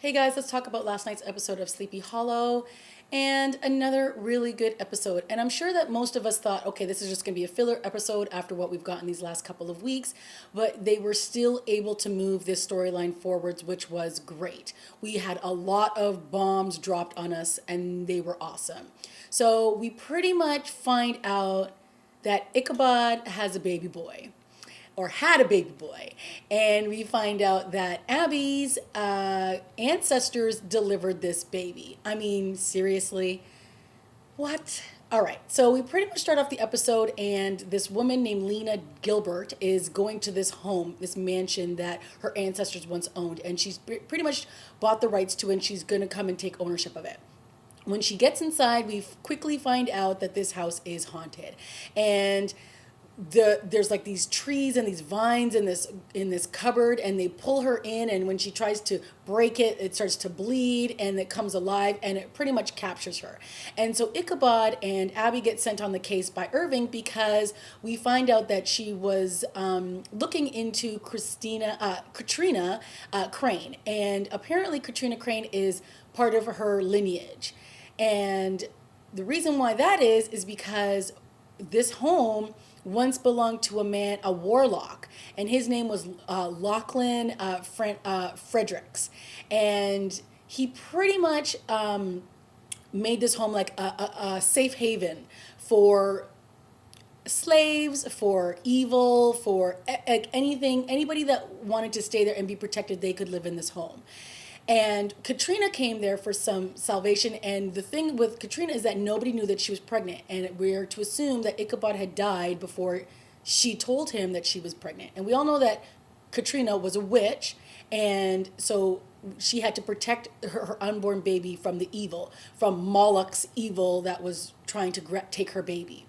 Hey guys, let's talk about last night's episode of Sleepy Hollow and another really good episode. And I'm sure that most of us thought, okay, this is just going to be a filler episode after what we've gotten these last couple of weeks, but they were still able to move this storyline forwards, which was great. We had a lot of bombs dropped on us and they were awesome. So we pretty much find out that Ichabod has a baby boy or had a baby boy. And we find out that Abby's ancestors delivered this baby. I mean, seriously, what? All right, so we pretty much start off the episode, and this woman named Lena Gilbert is going to this home, this mansion that her ancestors once owned, and she's pretty much bought the rights to it, and she's gonna come and take ownership of it. When she gets inside, we quickly find out that this house is haunted. And there's like these trees and these vines in this cupboard, and they pull her in, and when she tries to break it, it starts to bleed and it comes alive, and it pretty much captures her. And so Ichabod and Abby get sent on the case by Irving because we find out that she was looking into Katrina Crane, and apparently Katrina Crane is part of her lineage. And the reason why that is because this home once belonged to a man, a warlock, and his name was Lachlan Fredericks. And he pretty much made this home like a safe haven for slaves, for evil, for anything, anybody that wanted to stay there and be protected, they could live in this home. And Katrina came there for some salvation. And the thing with Katrina is that nobody knew that she was pregnant. And we're to assume that Ichabod had died before she told him that she was pregnant. And we all know that Katrina was a witch. And so she had to protect her unborn baby from the evil, from Moloch's evil that was trying to take her baby.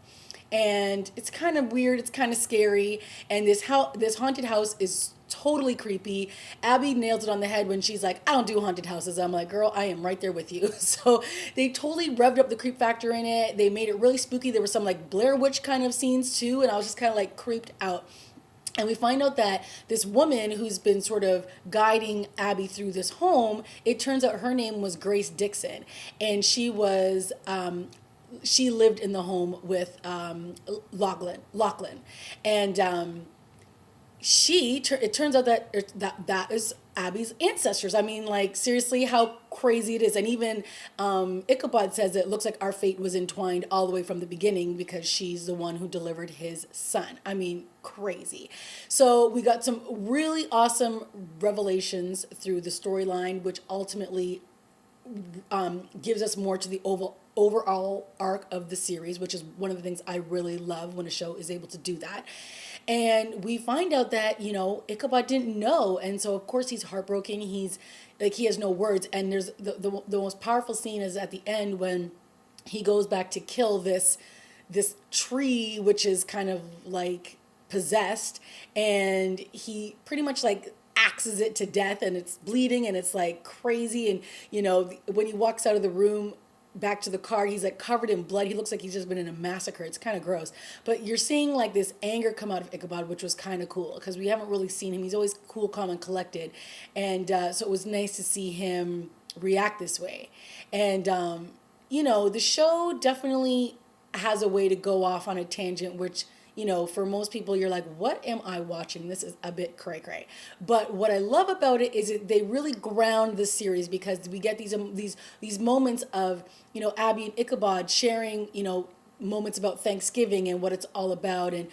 And it's kind of weird, it's kind of scary, and this haunted house is totally creepy. Abby nails it on the head when she's like, I don't do haunted houses. I'm like, girl, I am right there with you. So they totally revved up the creep factor in it. They made it really spooky. There were some like Blair Witch kind of scenes too, and I was just kind of like creeped out. And we find out that this woman who's been sort of guiding Abby through this home, it turns out her name was Grace Dixon. And she was she lived in the home with Lachlan. And it turns out that is Abby's ancestors. I mean, like, seriously, how crazy it is. And even Ichabod says it looks like our fate was entwined all the way from the beginning because she's the one who delivered his son. I mean, crazy. So we got some really awesome revelations through the storyline, which ultimately gives us more to the overall arc of the series, which is one of the things I really love when a show is able to do that. And we find out that, Ichabod didn't know. And so, of course, he's heartbroken. He's like, he has no words. And there's the most powerful scene is at the end when he goes back to kill this tree, which is kind of like possessed. And he pretty much like axes it to death, and it's bleeding and it's like crazy. And, when he walks out of the room, back to the car, he's like covered in blood. He looks like he's just been in a massacre. It's kind of gross, but you're seeing like this anger come out of Ichabod, which was kind of cool because we haven't really seen him. He's always cool, calm, and collected, and so it was nice to see him react this way. And the show definitely has a way to go off on a tangent, which for most people, you're like, what am I watching? This is a bit cray-cray. But what I love about it is that they really ground the series because we get these moments of, Abby and Ichabod sharing, moments about Thanksgiving and what it's all about, and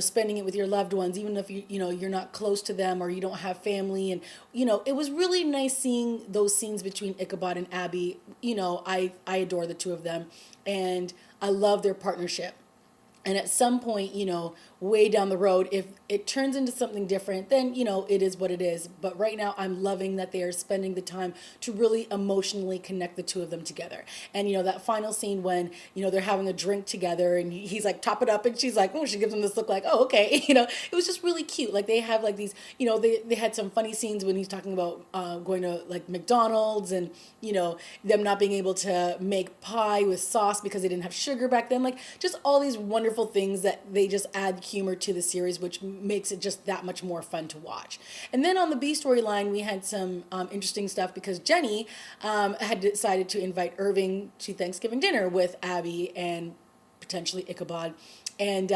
spending it with your loved ones, even if you're not close to them or you don't have family. And it was really nice seeing those scenes between Ichabod and Abby. I adore the two of them, and I love their partnership. And at some point, way down the road, if it turns into something different, then, it is what it is. But right now, I'm loving that they are spending the time to really emotionally connect the two of them together. And, that final scene when, they're having a drink together and he's like, top it up. And she's like, oh, she gives him this look like, oh, okay. It was just really cute. Like they have like these, they had some funny scenes when he's talking about going to like McDonald's and, them not being able to make pie with sauce because they didn't have sugar back then. Like just all these wonderful things that they just add humor to the series, which makes it just that much more fun to watch. And then on the B storyline, we had some interesting stuff because Jenny had decided to invite Irving to Thanksgiving dinner with Abby and potentially Ichabod. And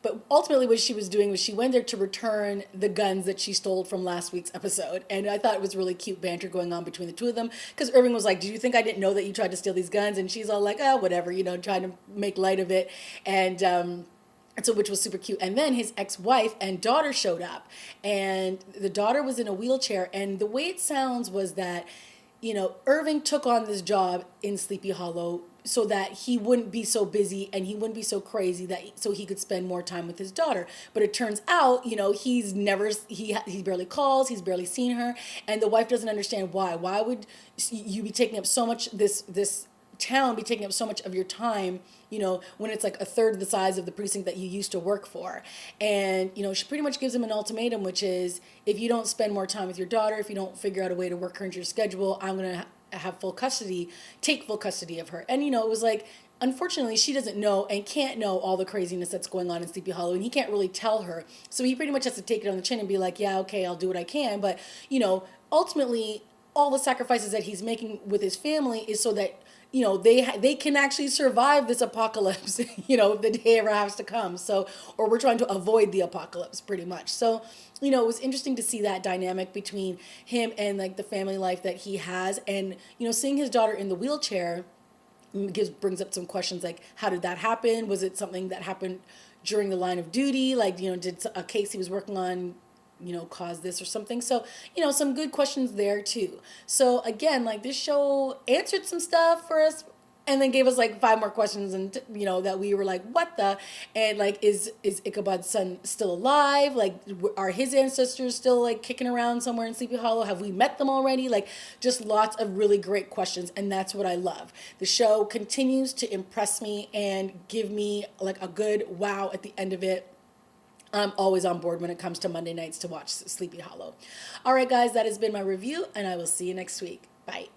but ultimately what she was doing was she went there to return the guns that she stole from last week's episode. And I thought it was really cute banter going on between the two of them, because Irving was like, do you think I didn't know that you tried to steal these guns? And she's all like, oh, whatever, trying to make light of it. And so, which was super cute. And then his ex-wife and daughter showed up, and the daughter was in a wheelchair. And the way it sounds was that, Irving took on this job in Sleepy Hollow so that he wouldn't be so busy and he wouldn't be so crazy, so he could spend more time with his daughter. But it turns out, he barely calls, he's barely seen her, and the wife doesn't understand why. Why would you be taking up so much, this town be taking up so much of your time, when it's like a third the size of the precinct that you used to work for. And, she pretty much gives him an ultimatum, which is, if you don't spend more time with your daughter, if you don't figure out a way to work her into your schedule, I'm going to take full custody of her. And, it was like, unfortunately, she doesn't know and can't know all the craziness that's going on in Sleepy Hollow, and he can't really tell her. So he pretty much has to take it on the chin and be like, yeah, okay, I'll do what I can. But, ultimately, all the sacrifices that he's making with his family is so that, they can actually survive this apocalypse, if the day ever has to come. So, or we're trying to avoid the apocalypse pretty much. So, it was interesting to see that dynamic between him and like the family life that he has. And, seeing his daughter in the wheelchair brings up some questions like, how did that happen? Was it something that happened during the line of duty? Like, did a case he was working on cause this or something? So, some good questions there too. So again, like, this show answered some stuff for us and then gave us like 5 more questions, and that we were like, what the? And like, is Ichabod's son still alive? Like, are his ancestors still like kicking around somewhere in Sleepy Hollow? Have we met them already? Like, just lots of really great questions, and that's what I love. The show continues to impress me and give me like a good wow at the end of it. I'm always on board when it comes to Monday nights to watch Sleepy Hollow. All right, guys, that has been my review, and I will see you next week. Bye.